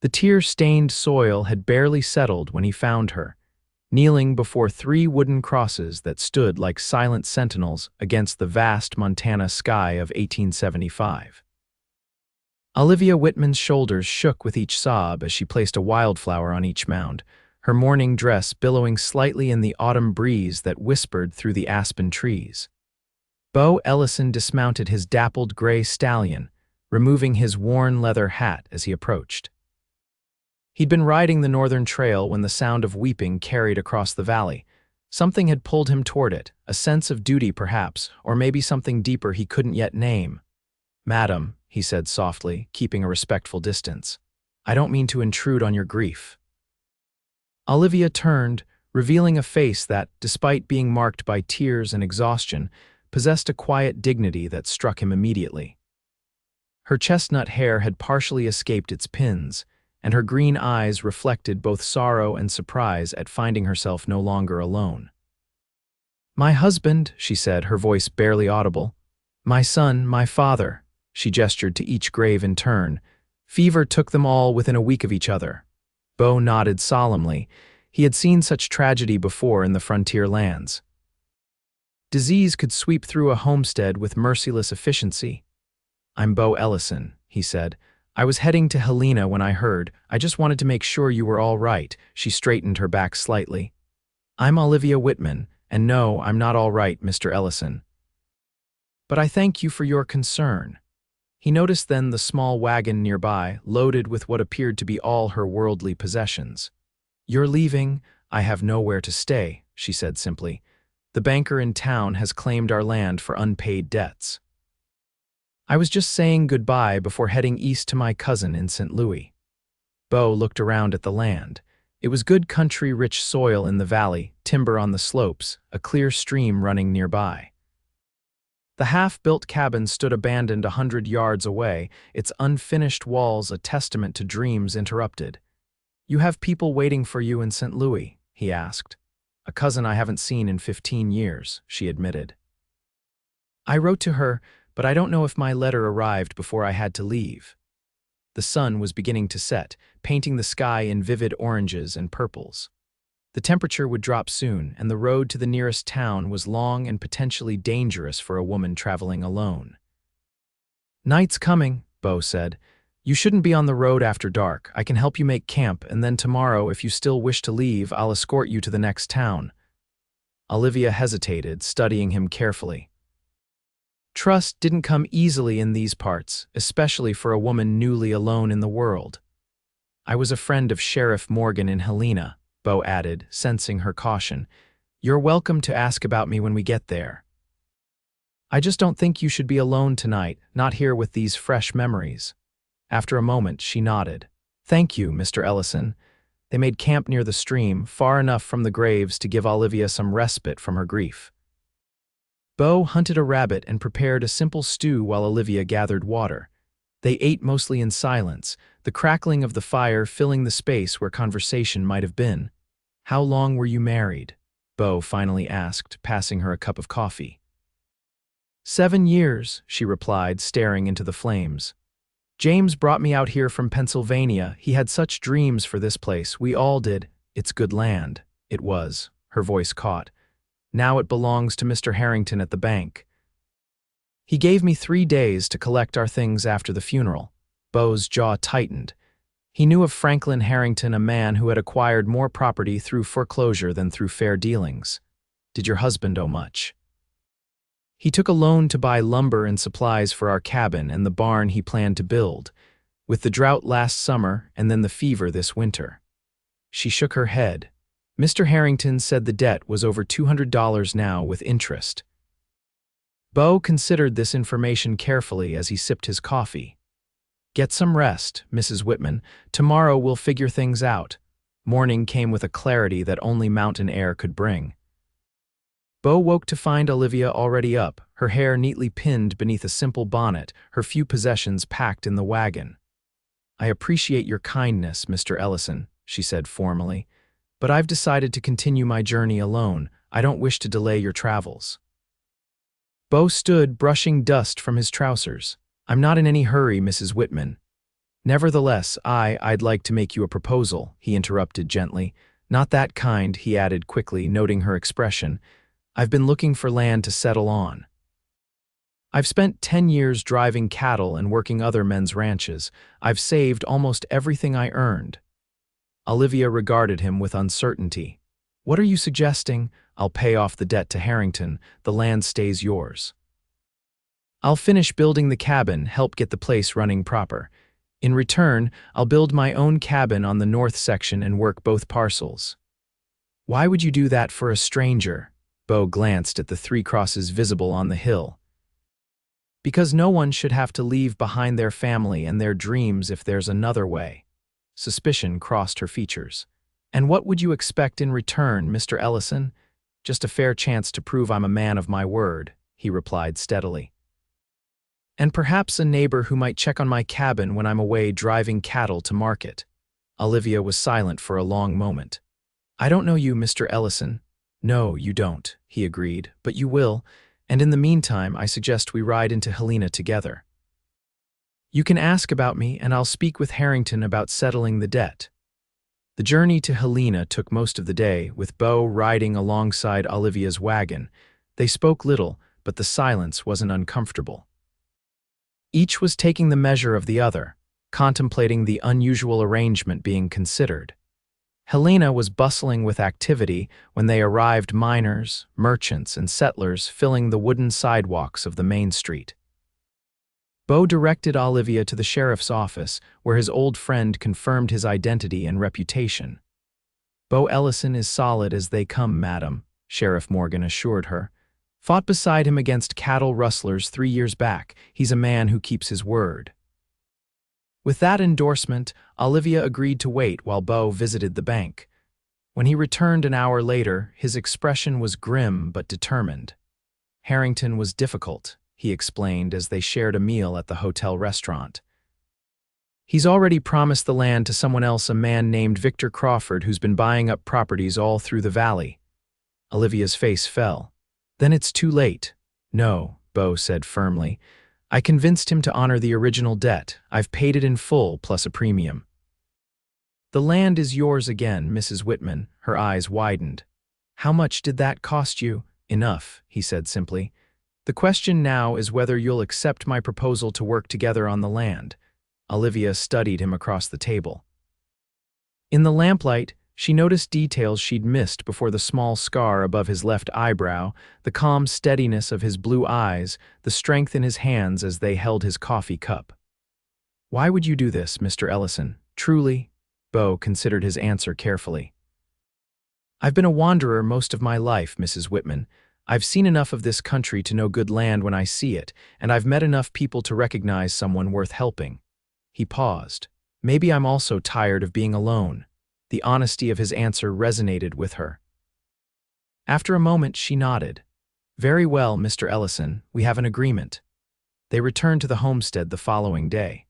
The tear-stained soil had barely settled when he found her, kneeling before 3 wooden crosses that stood like silent sentinels against the vast Montana sky of 1875. Olivia Whitman's shoulders shook with each sob as she placed a wildflower on each mound, her mourning dress billowing slightly in the autumn breeze that whispered through the aspen trees. Beau Ellison dismounted his dappled gray stallion, removing his worn leather hat as he approached. He'd been riding the northern trail when the sound of weeping carried across the valley. Something had pulled him toward it, a sense of duty perhaps, or maybe something deeper he couldn't yet name. "Madam," he said softly, keeping a respectful distance, "I don't mean to intrude on your grief." Olivia turned, revealing a face that, despite being marked by tears and exhaustion, possessed a quiet dignity that struck him immediately. Her chestnut hair had partially escaped its pins, and her green eyes reflected both sorrow and surprise at finding herself no longer alone. "My husband," she said, her voice barely audible. "My son, my father," she gestured to each grave in turn. "Fever took them all within a week of each other." Beau nodded solemnly. He had seen such tragedy before in the frontier lands. Disease could sweep through a homestead with merciless efficiency. "I'm Beau Ellison," he said. "I was heading to Helena when I heard. I just wanted to make sure you were all right." She straightened her back slightly. "I'm Olivia Whitman, and no, I'm not all right, Mr. Ellison. But I thank you for your concern." He noticed then the small wagon nearby, loaded with what appeared to be all her worldly possessions. "You're leaving? I have nowhere to stay," she said simply. "The banker in town has claimed our land for unpaid debts. I was just saying goodbye before heading east to my cousin in St. Louis." Beau looked around at the land. It was good country, rich soil in the valley, timber on the slopes, a clear stream running nearby. The half-built cabin stood abandoned 100 yards away, its unfinished walls a testament to dreams interrupted. "You have people waiting for you in St. Louis?" he asked. "A cousin I haven't seen in 15 years, she admitted. "I wrote to her, but I don't know if my letter arrived before I had to leave." The sun was beginning to set, painting the sky in vivid oranges and purples. The temperature would drop soon, and the road to the nearest town was long and potentially dangerous for a woman traveling alone. "Night's coming," Beau said. "You shouldn't be on the road after dark. I can help you make camp, and then tomorrow, if you still wish to leave, I'll escort you to the next town." Olivia hesitated, studying him carefully. Trust didn't come easily in these parts, especially for a woman newly alone in the world. "I was a friend of Sheriff Morgan in Helena," Beau added, sensing her caution. "You're welcome to ask about me when we get there. I just don't think you should be alone tonight, not here with these fresh memories." After a moment, she nodded. "Thank you, Mr. Ellison." They made camp near the stream, far enough from the graves to give Olivia some respite from her grief. Beau hunted a rabbit and prepared a simple stew while Olivia gathered water. They ate mostly in silence, the crackling of the fire filling the space where conversation might have been. "How long were you married?" Beau finally asked, passing her a cup of coffee. 7 years, she replied, staring into the flames. "James brought me out here from Pennsylvania. He had such dreams for this place. We all did. It's good land." "It was." Her voice caught. "Now it belongs to Mr. Harrington at the bank. He gave me 3 days to collect our things after the funeral." Beau's jaw tightened. He knew of Franklin Harrington, a man who had acquired more property through foreclosure than through fair dealings. "Did your husband owe much?" "He took a loan to buy lumber and supplies for our cabin and the barn he planned to build, with the drought last summer and then the fever this winter." She shook her head. "Mr. Harrington said the debt was over $200 now with interest." Beau considered this information carefully as he sipped his coffee. "Get some rest, Mrs. Whitman. Tomorrow we'll figure things out." Morning came with a clarity that only mountain air could bring. Beau woke to find Olivia already up, her hair neatly pinned beneath a simple bonnet, her few possessions packed in the wagon. "I appreciate your kindness, Mr. Ellison," she said formally, "but I've decided to continue my journey alone. I don't wish to delay your travels." Beau stood, brushing dust from his trousers. "I'm not in any hurry, Mrs. Whitman." Nevertheless, I'd like to make you a proposal, he interrupted gently. Not that kind, he added quickly, noting her expression. I've been looking for land to settle on. I've spent 10 years driving cattle and working other men's ranches. I've saved almost everything I earned. Olivia regarded him with uncertainty. What are you suggesting? I'll pay off the debt to Harrington. The land stays yours. I'll finish building the cabin, help get the place running proper. In return, I'll build my own cabin on the north section and work both parcels. Why would you do that for a stranger? Beau glanced at the 3 crosses visible on the hill. Because no one should have to leave behind their family and their dreams if there's another way. Suspicion crossed her features. And what would you expect in return, Mr. Ellison? Just a fair chance to prove I'm a man of my word, he replied steadily. And perhaps a neighbor who might check on my cabin when I'm away driving cattle to market. Olivia was silent for a long moment. I don't know you, Mr. Ellison. No, you don't, he agreed, but you will, and in the meantime I suggest we ride into Helena together. You can ask about me, and I'll speak with Harrington about settling the debt. The journey to Helena took most of the day, with Beau riding alongside Olivia's wagon. They spoke little, but the silence wasn't uncomfortable. Each was taking the measure of the other, contemplating the unusual arrangement being considered. Helena was bustling with activity when they arrived, miners, merchants, and settlers filling the wooden sidewalks of the main street. Beau directed Olivia to the sheriff's office, where his old friend confirmed his identity and reputation. Beau Ellison is solid as they come, madam, Sheriff Morgan assured her. Fought beside him against cattle rustlers 3 years back. He's a man who keeps his word. With that endorsement, Olivia agreed to wait while Beau visited the bank. When he returned an hour later, his expression was grim but determined. Harrington was difficult, he explained as they shared a meal at the hotel restaurant. He's already promised the land to someone else, a man named Victor Crawford, who's been buying up properties all through the valley. Olivia's face fell. Then it's too late. No, Beau said firmly. I convinced him to honor the original debt. I've paid it in full, plus a premium. The land is yours again, Mrs. Whitman. Her eyes widened. How much did that cost you? Enough, he said simply. The question now is whether you'll accept my proposal to work together on the land. Olivia studied him across the table. In the lamplight, she noticed details she'd missed before: the small scar above his left eyebrow, the calm steadiness of his blue eyes, the strength in his hands as they held his coffee cup. Why would you do this, Mr. Ellison? Truly? Beau considered his answer carefully. I've been a wanderer most of my life, Mrs. Whitman. I've seen enough of this country to know good land when I see it, and I've met enough people to recognize someone worth helping. He paused. Maybe I'm also tired of being alone. The honesty of his answer resonated with her. After a moment, she nodded. Very well, Mr. Ellison, we have an agreement. They returned to the homestead the following day.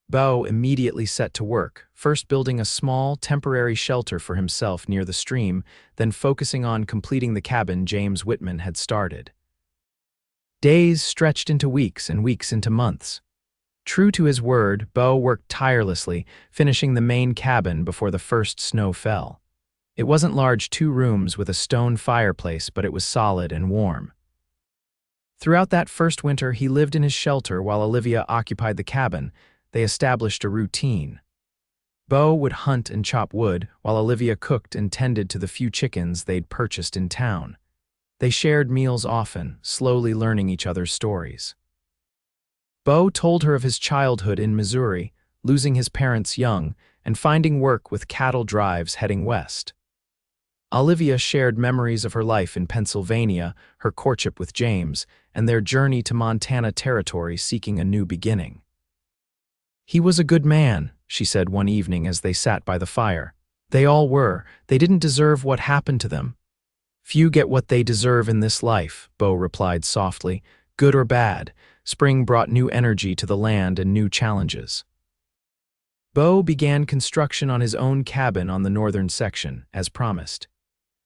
Beau immediately set to work, first building a small, temporary shelter for himself near the stream, then focusing on completing the cabin James Whitman had started. Days stretched into weeks and weeks into months. True to his word, Beau worked tirelessly, finishing the main cabin before the first snow fell. It wasn't large, 2 rooms with a stone fireplace, but it was solid and warm. Throughout that first winter, he lived in his shelter while Olivia occupied the cabin. They established a routine. Beau would hunt and chop wood, while Olivia cooked and tended to the few chickens they'd purchased in town. They shared meals often, slowly learning each other's stories. Beau told her of his childhood in Missouri, losing his parents young, and finding work with cattle drives heading west. Olivia shared memories of her life in Pennsylvania, her courtship with James, and their journey to Montana Territory seeking a new beginning. He was a good man, she said one evening as they sat by the fire. They all were. They didn't deserve what happened to them. Few get what they deserve in this life, Beau replied softly. Good or bad, spring brought new energy to the land and new challenges. Beau began construction on his own cabin on the northern section, as promised.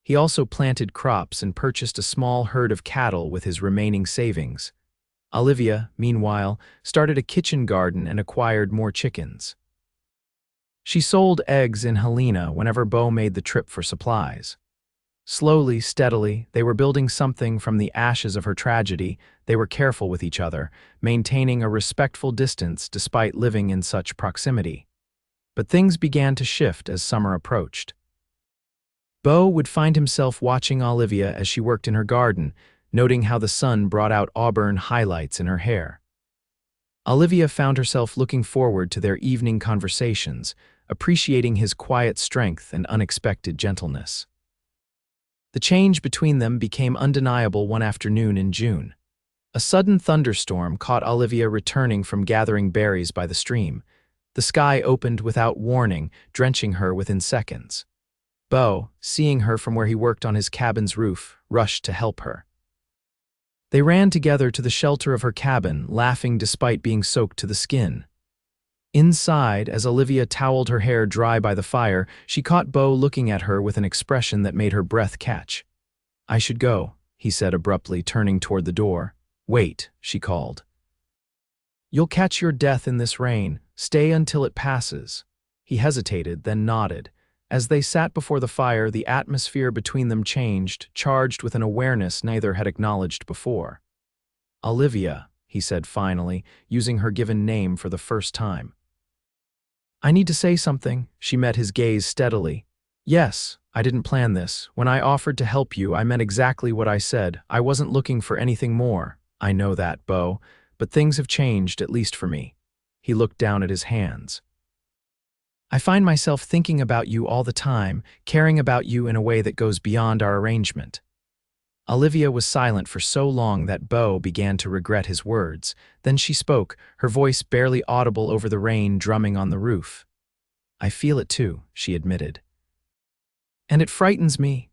He also planted crops and purchased a small herd of cattle with his remaining savings. Olivia, meanwhile, started a kitchen garden and acquired more chickens. She sold eggs in Helena whenever Beau made the trip for supplies. Slowly, steadily, they were building something from the ashes of her tragedy. They were careful with each other, maintaining a respectful distance despite living in such proximity. But things began to shift as summer approached. Beau would find himself watching Olivia as she worked in her garden, noting how the sun brought out auburn highlights in her hair. Olivia found herself looking forward to their evening conversations, appreciating his quiet strength and unexpected gentleness. The change between them became undeniable one afternoon in June. A sudden thunderstorm caught Olivia returning from gathering berries by the stream. The sky opened without warning, drenching her within seconds. Beau, seeing her from where he worked on his cabin's roof, rushed to help her. They ran together to the shelter of her cabin, laughing despite being soaked to the skin. Inside, as Olivia toweled her hair dry by the fire, she caught Beau looking at her with an expression that made her breath catch. "I should go," he said abruptly, turning toward the door. "Wait," she called. "You'll catch your death in this rain. Stay until it passes." He hesitated, then nodded. As they sat before the fire, the atmosphere between them changed, charged with an awareness neither had acknowledged before. "Olivia," he said finally, using her given name for the first time. "I need to say something." She met his gaze steadily. "Yes, I didn't plan this. When I offered to help you, I meant exactly what I said. I wasn't looking for anything more." "I know that, Beau, but things have changed, at least for me." He looked down at his hands. "I find myself thinking about you all the time, caring about you in a way that goes beyond our arrangement." Olivia was silent for so long that Beau began to regret his words. Then she spoke, her voice barely audible over the rain drumming on the roof. "I feel it too," she admitted. "And it frightens me."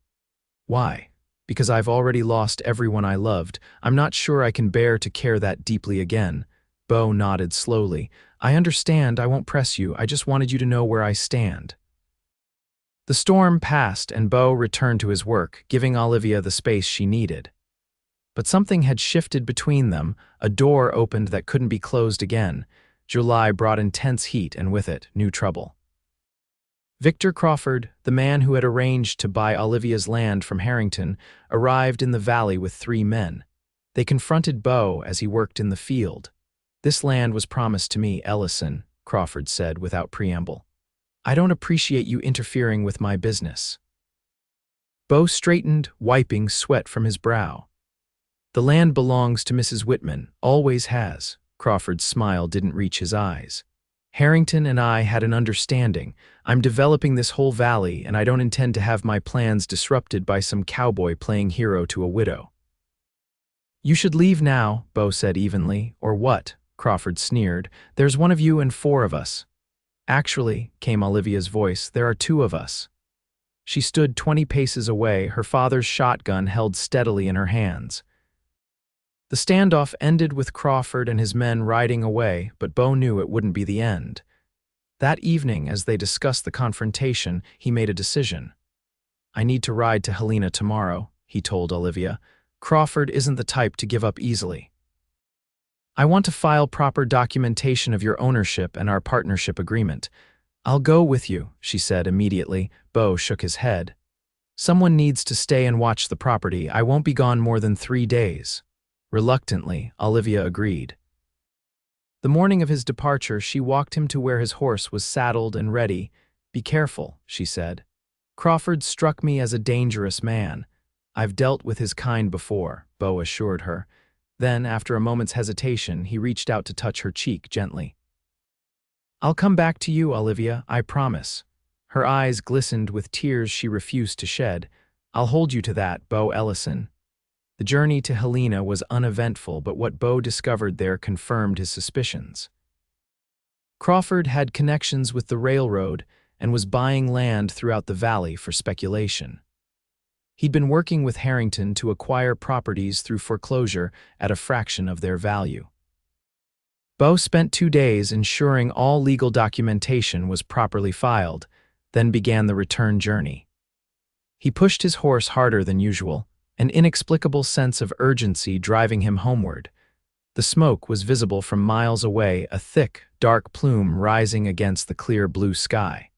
"Why?" "Because I've already lost everyone I loved. I'm not sure I can bear to care that deeply again." Beau nodded slowly. "I understand, I won't press you. I just wanted you to know where I stand." The storm passed and Beau returned to his work, giving Olivia the space she needed. But something had shifted between them. A door opened that couldn't be closed again. July brought intense heat and with it, new trouble. Victor Crawford, the man who had arranged to buy Olivia's land from Harrington, arrived in the valley with 3 men. They confronted Beau as he worked in the field. "This land was promised to me, Ellison," Crawford said without preamble. "I don't appreciate you interfering with my business." Beau straightened, wiping sweat from his brow. "The land belongs to Mrs. Whitman, always has." Crawford's smile didn't reach his eyes. "Harrington and I had an understanding. I'm developing this whole valley, and I don't intend to have my plans disrupted by some cowboy playing hero to a widow." "You should leave now," Beau said evenly. "Or what?" Crawford sneered. "There's one of you and 4 of us." "Actually," came Olivia's voice, "there are 2 of us." She stood 20 paces away, her father's shotgun held steadily in her hands. The standoff ended with Crawford and his men riding away, but Beau knew it wouldn't be the end. That evening, as they discussed the confrontation, he made a decision. "I need to ride to Helena tomorrow," he told Olivia. "Crawford isn't the type to give up easily. I want to file proper documentation of your ownership and our partnership agreement." "I'll go with you," she said immediately. Beau shook his head. "Someone needs to stay and watch the property. I won't be gone more than 3 days." Reluctantly, Olivia agreed. The morning of his departure, she walked him to where his horse was saddled and ready. "Be careful," she said. "Crawford struck me as a dangerous man." "I've dealt with his kind before," Beau assured her. Then, after a moment's hesitation, he reached out to touch her cheek gently. "I'll come back to you, Olivia, I promise." Her eyes glistened with tears she refused to shed. "I'll hold you to that, Beau Ellison." The journey to Helena was uneventful, but what Beau discovered there confirmed his suspicions. Crawford had connections with the railroad and was buying land throughout the valley for speculation. He'd been working with Harrington to acquire properties through foreclosure at a fraction of their value. Beau spent 2 days ensuring all legal documentation was properly filed, then began the return journey. He pushed his horse harder than usual, an inexplicable sense of urgency driving him homeward. The smoke was visible from miles away, a thick, dark plume rising against the clear blue sky.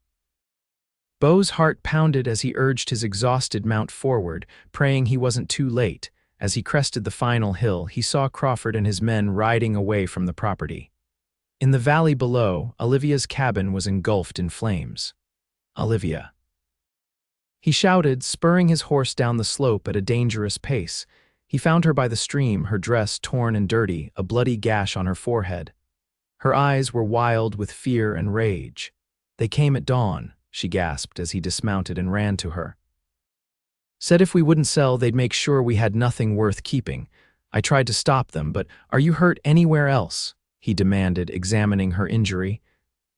Beau's heart pounded as he urged his exhausted mount forward, praying he wasn't too late. As he crested the final hill, he saw Crawford and his men riding away from the property. In the valley below, Olivia's cabin was engulfed in flames. "Olivia!" he shouted, spurring his horse down the slope at a dangerous pace. He found her by the stream, her dress torn and dirty, a bloody gash on her forehead. Her eyes were wild with fear and rage. "They came at dawn," she gasped as he dismounted and ran to her. "Said if we wouldn't sell, they'd make sure we had nothing worth keeping. I tried to stop them, but are you hurt anywhere else?" he demanded, examining her injury.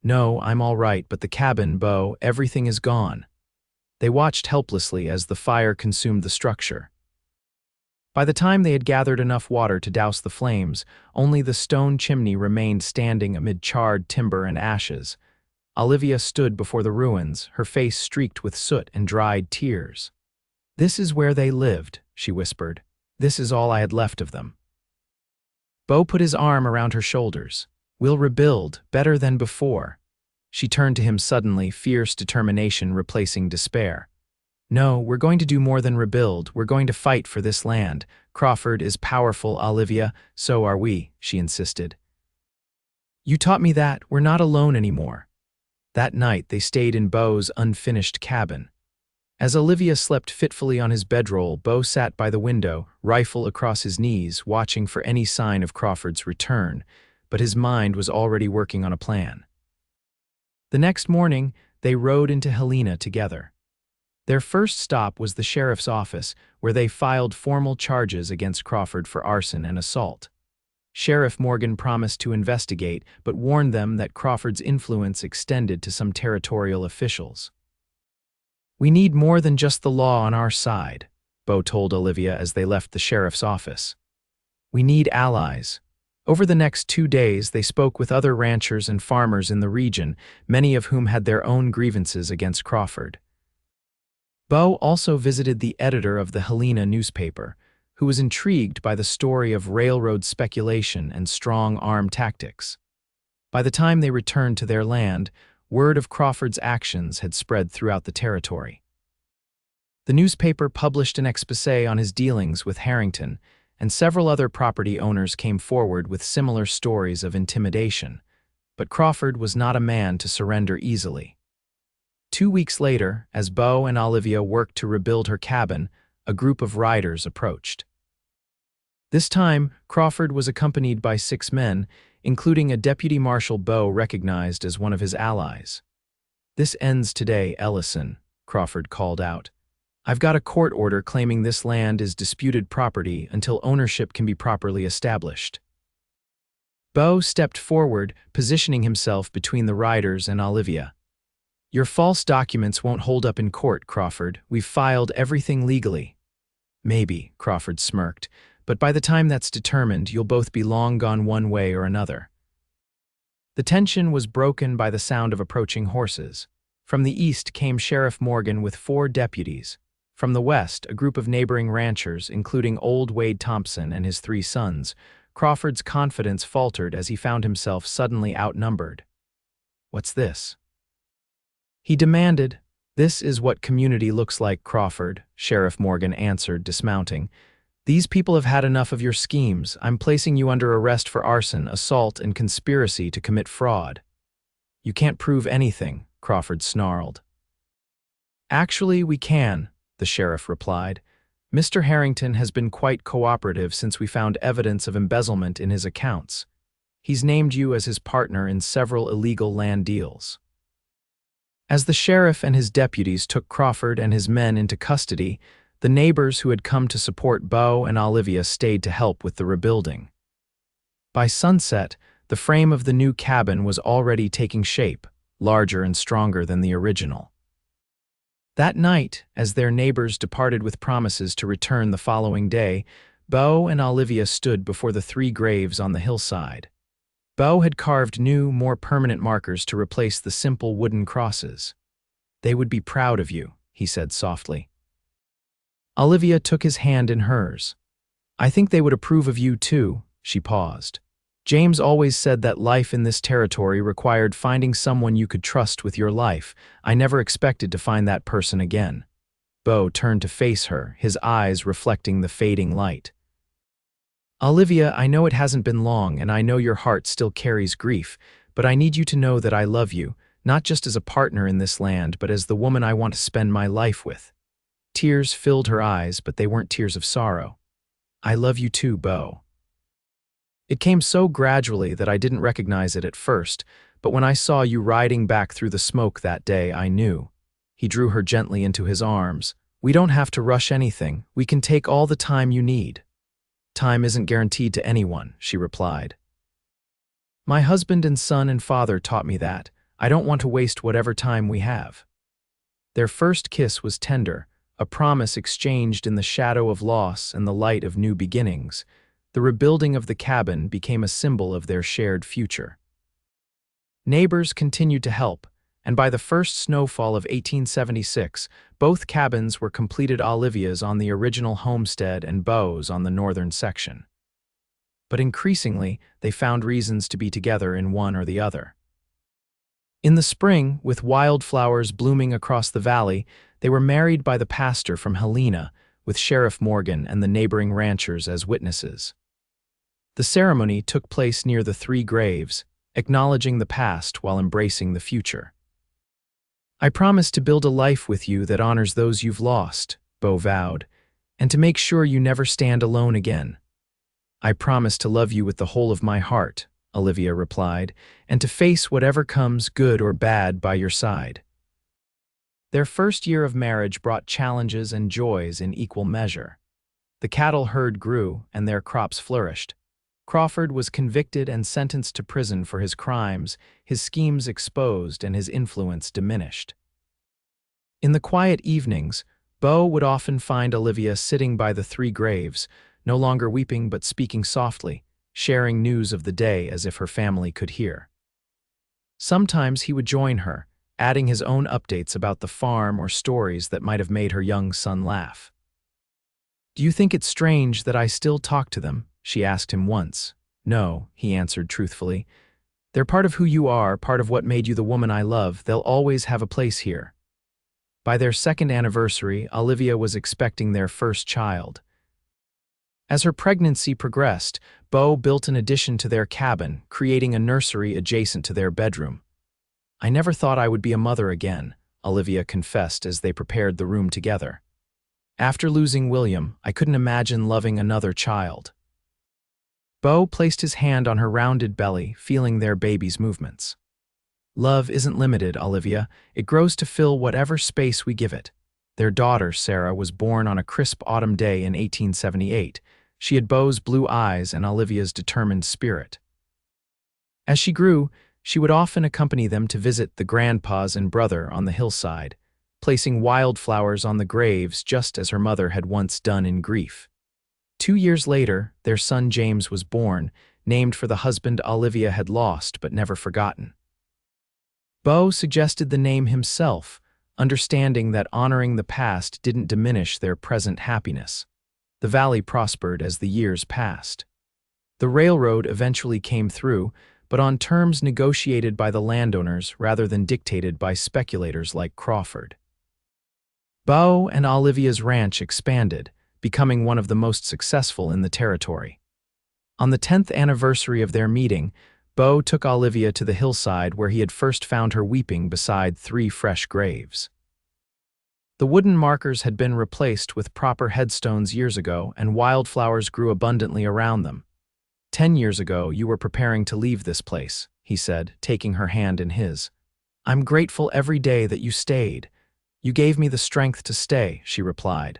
"No, I'm all right, but the cabin, Beau, everything is gone." They watched helplessly as the fire consumed the structure. By the time they had gathered enough water to douse the flames, only the stone chimney remained standing amid charred timber and ashes. Olivia stood before the ruins, her face streaked with soot and dried tears. "This is where they lived," she whispered. "This is all I had left of them." Beau put his arm around her shoulders. "We'll rebuild, better than before." She turned to him suddenly, fierce determination replacing despair. "No, we're going to do more than rebuild. We're going to fight for this land. Crawford is powerful, Olivia. So are we," she insisted. "You taught me that. We're not alone anymore." That night, they stayed in Beau's unfinished cabin. As Olivia slept fitfully on his bedroll, Beau sat by the window, rifle across his knees, watching for any sign of Crawford's return, but his mind was already working on a plan. The next morning, they rode into Helena together. Their first stop was the sheriff's office, where they filed formal charges against Crawford for arson and assault. Sheriff Morgan promised to investigate, but warned them that Crawford's influence extended to some territorial officials. "We need more than just the law on our side," Beau told Olivia as they left the sheriff's office. "We need allies." Over the next 2 days, they spoke with other ranchers and farmers in the region, many of whom had their own grievances against Crawford. Beau also visited the editor of the Helena newspaper, who was intrigued by the story of railroad speculation and strong-arm tactics. By the time they returned to their land, word of Crawford's actions had spread throughout the territory. The newspaper published an exposé on his dealings with Harrington, and several other property owners came forward with similar stories of intimidation. But Crawford was not a man to surrender easily. 2 weeks later, as Beau and Olivia worked to rebuild her cabin, a group of riders approached. This time, Crawford was accompanied by 6 men, including a deputy marshal Beau recognized as one of his allies. "This ends today, Ellison," Crawford called out. "I've got a court order claiming this land is disputed property until ownership can be properly established." Beau stepped forward, positioning himself between the riders and Olivia. "Your false documents won't hold up in court, Crawford. We've filed everything legally." "Maybe," Crawford smirked, "but by the time that's determined, you'll both be long gone one way or another." The tension was broken by the sound of approaching horses. From the east came Sheriff Morgan with 4 deputies. From the west, a group of neighboring ranchers, including old Wade Thompson and his 3 sons. Crawford's confidence faltered as he found himself suddenly outnumbered. "What's this?" he demanded. "This is what community looks like, Crawford," Sheriff Morgan answered, dismounting. "These people have had enough of your schemes. I'm placing you under arrest for arson, assault, and conspiracy to commit fraud." "You can't prove anything," Crawford snarled. "Actually, we can," the sheriff replied. "Mr. Harrington has been quite cooperative since we found evidence of embezzlement in his accounts. He's named you as his partner in several illegal land deals." As the sheriff and his deputies took Crawford and his men into custody, the neighbors who had come to support Beau and Olivia stayed to help with the rebuilding. By sunset, the frame of the new cabin was already taking shape, larger and stronger than the original. That night, as their neighbors departed with promises to return the following day, Beau and Olivia stood before the 3 graves on the hillside. Beau had carved new, more permanent markers to replace the simple wooden crosses. "They would be proud of you," he said softly. Olivia took his hand in hers. "I think they would approve of you too," she paused. James always said that life in this territory required finding someone you could trust with your life. I never expected to find that person again. Beau turned to face her, his eyes reflecting the fading light. Olivia, I know it hasn't been long, and I know your heart still carries grief, but I need you to know that I love you, not just as a partner in this land, but as the woman I want to spend my life with. Tears filled her eyes, but they weren't tears of sorrow. I love you too, Beau. It came so gradually that I didn't recognize it at first, but when I saw you riding back through the smoke that day, I knew. He drew her gently into his arms. We don't have to rush anything. We can take all the time you need. Time isn't guaranteed to anyone, she replied. My husband and son and father taught me that. I don't want to waste whatever time we have. Their first kiss was tender, a promise exchanged in the shadow of loss and the light of new beginnings. The rebuilding of the cabin became a symbol of their shared future. Neighbors continued to help, and by the first snowfall of 1876, both cabins were completed. Olivia's on the original homestead and Beau's on the northern section. But increasingly, they found reasons to be together in one or the other. In the spring, with wildflowers blooming across the valley, they were married by the pastor from Helena, with Sheriff Morgan and the neighboring ranchers as witnesses. The ceremony took place near the three graves, acknowledging the past while embracing the future. I promise to build a life with you that honors those you've lost, Beau vowed, and to make sure you never stand alone again. I promise to love you with the whole of my heart, Olivia replied, and to face whatever comes, good or bad, by your side. Their first year of marriage brought challenges and joys in equal measure. The cattle herd grew, and their crops flourished. Crawford was convicted and sentenced to prison for his crimes, his schemes exposed and his influence diminished. In the quiet evenings, Beau would often find Olivia sitting by the three graves, no longer weeping but speaking softly, sharing news of the day as if her family could hear. Sometimes he would join her, adding his own updates about the farm or stories that might have made her young son laugh. Do you think it's strange that I still talk to them? She asked him once. No, he answered truthfully. They're part of who you are, part of what made you the woman I love. They'll always have a place here. By their second anniversary, Olivia was expecting their first child. As her pregnancy progressed, Beau built an addition to their cabin, creating a nursery adjacent to their bedroom. I never thought I would be a mother again, Olivia confessed as they prepared the room together. After losing William, I couldn't imagine loving another child. Beau placed his hand on her rounded belly, feeling their baby's movements. Love isn't limited, Olivia. It grows to fill whatever space we give it. Their daughter, Sarah, was born on a crisp autumn day in 1878. She had Beau's blue eyes and Olivia's determined spirit. As she grew, she would often accompany them to visit the grandpas and brother on the hillside, placing wildflowers on the graves just as her mother had once done in grief. 2 years later, their son James was born, named for the husband Olivia had lost but never forgotten. Beau suggested the name himself, understanding that honoring the past didn't diminish their present happiness. The valley prospered as the years passed. The railroad eventually came through, but on terms negotiated by the landowners rather than dictated by speculators like Crawford. Beau and Olivia's ranch expanded, becoming one of the most successful in the territory. On the 10th anniversary of their meeting, Beau took Olivia to the hillside where he had first found her weeping beside 3 fresh graves. The wooden markers had been replaced with proper headstones years ago, and wildflowers grew abundantly around them. 10 years ago, you were preparing to leave this place, he said, taking her hand in his. I'm grateful every day that you stayed. You gave me the strength to stay, she replied.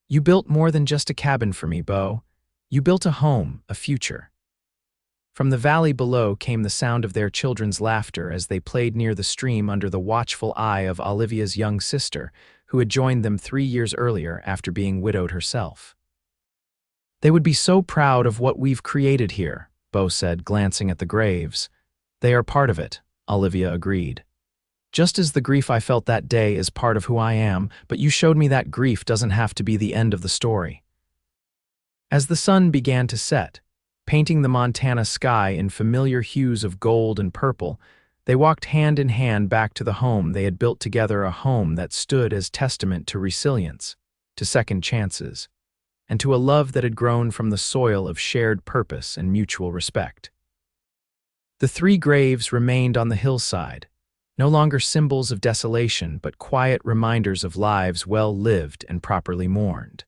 You built more than just a cabin for me, Beau. You built a home, a future. From the valley below came the sound of their children's laughter as they played near the stream under the watchful eye of Olivia's young sister, who had joined them 3 years earlier after being widowed herself. They would be so proud of what we've created here, Beau said, glancing at the graves. They are part of it, Olivia agreed. Just as the grief I felt that day is part of who I am, but you showed me that grief doesn't have to be the end of the story. As the sun began to set, Painting the Montana sky in familiar hues of gold and purple, they walked hand in hand back to the home they had built together, a home that stood as testament to resilience, to second chances, and to a love that had grown from the soil of shared purpose and mutual respect. The three graves remained on the hillside, no longer symbols of desolation but quiet reminders of lives well lived and properly mourned.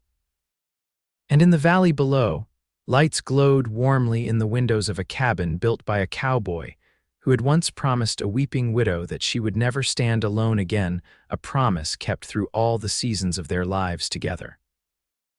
And in the valley below, lights glowed warmly in the windows of a cabin built by a cowboy who had once promised a weeping widow that she would never stand alone again, a promise kept through all the seasons of their lives together.